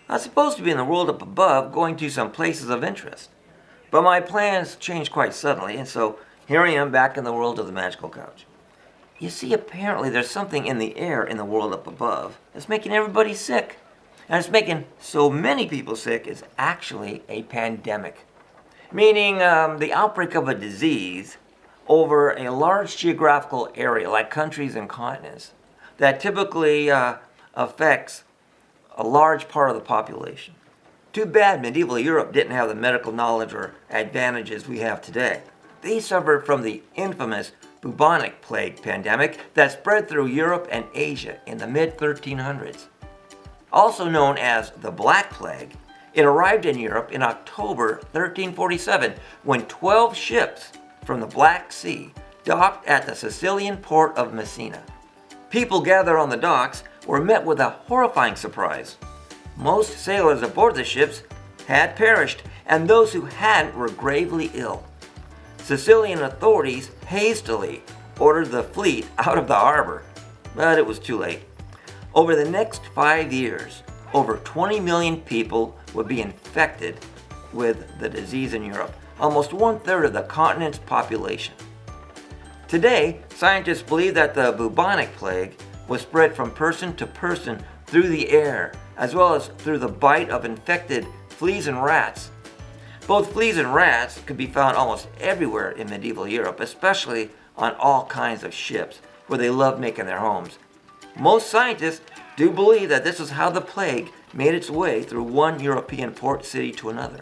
I was supposed to be in the world up above, going to some places of interest. But my plans changed quite suddenly, and so here I am back in the world of the magical couch. You see, apparently there's something in the air in the world up above that's making everybody sick. And it's making so many people sick is actually a pandemic. Meaning the outbreak of a disease over a large geographical area like countries and continents that typically affects a large part of the population. Too bad medieval Europe didn't have the medical knowledge or advantages we have today. They suffered from the infamous Bubonic Plague Pandemic that spread through Europe and Asia in the mid-1300s. Also known as the Black Plague, it arrived in Europe in October 1347 when 12 ships from the Black Sea docked at the Sicilian port of Messina. People gathered on the docks were met with a horrifying surprise. Most sailors aboard the ships had perished, and those who hadn't were gravely ill. Sicilian authorities hastily ordered the fleet out of the harbor, but it was too late. Over the next 5 years, over 20 million people would be infected with the disease in Europe, almost 1/3 of the continent's population. Today, scientists believe that the bubonic plague was spread from person to person through the air, as well as through the bite of infected fleas and rats. Both fleas and rats could be found almost everywhere in medieval Europe, especially on all kinds of ships, where they loved making their homes. Most scientists do believe that this is how the plague made its way through one European port city to another.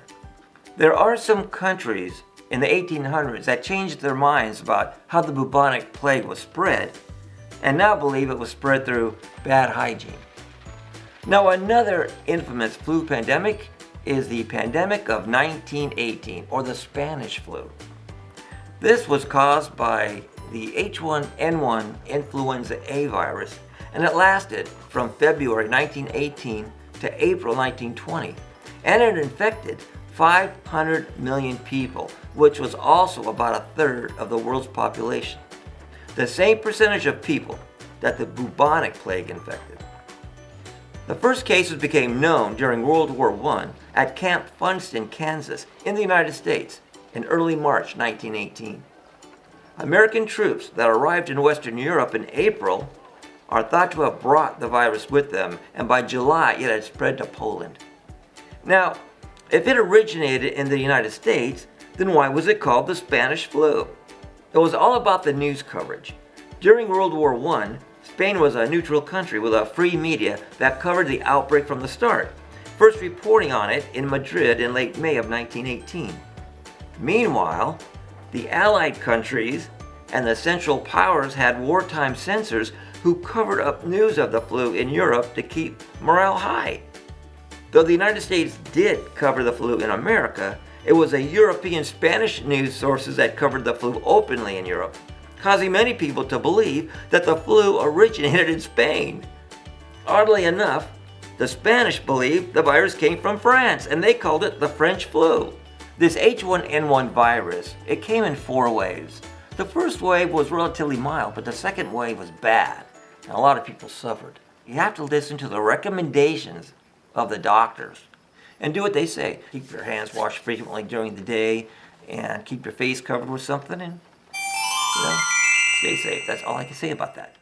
There are some countries in the 1800s that changed their minds about how the bubonic plague was spread, and now believe it was spread through bad hygiene. Now, another infamous flu pandemic is the pandemic of 1918, or the Spanish flu. This was caused by the H1N1 influenza A virus, and it lasted from February 1918 to April 1920, and it infected 500 million people, which was also about 1/3 of the world's population. The same percentage of people that the bubonic plague infected. The first cases became known during World War I at Camp Funston, Kansas, in the United States in early March 1918. American troops that arrived in Western Europe in April are thought to have brought the virus with them, and by July it had spread to Poland. Now, if it originated in the United States, then why was it called the Spanish flu? It was all about the news coverage. During World War I, Spain was a neutral country with a free media that covered the outbreak from the start, first reporting on it in Madrid in late May of 1918. Meanwhile, the Allied countries and the Central Powers had wartime censors who covered up news of the flu in Europe to keep morale high. Though the United States did cover the flu in America, it was a European Spanish news sources that covered the flu openly in Europe, causing many people to believe that the flu originated in Spain. Oddly enough, the Spanish believed the virus came from France, and they called it the French flu. This H1N1 virus, it came in 4 waves. The first wave was relatively mild, but the second wave was bad, and a lot of people suffered. You have to listen to the recommendations of the doctors and do what they say. Keep your hands washed frequently during the day, and keep your face covered with something, and stay safe. That's all I can say about that.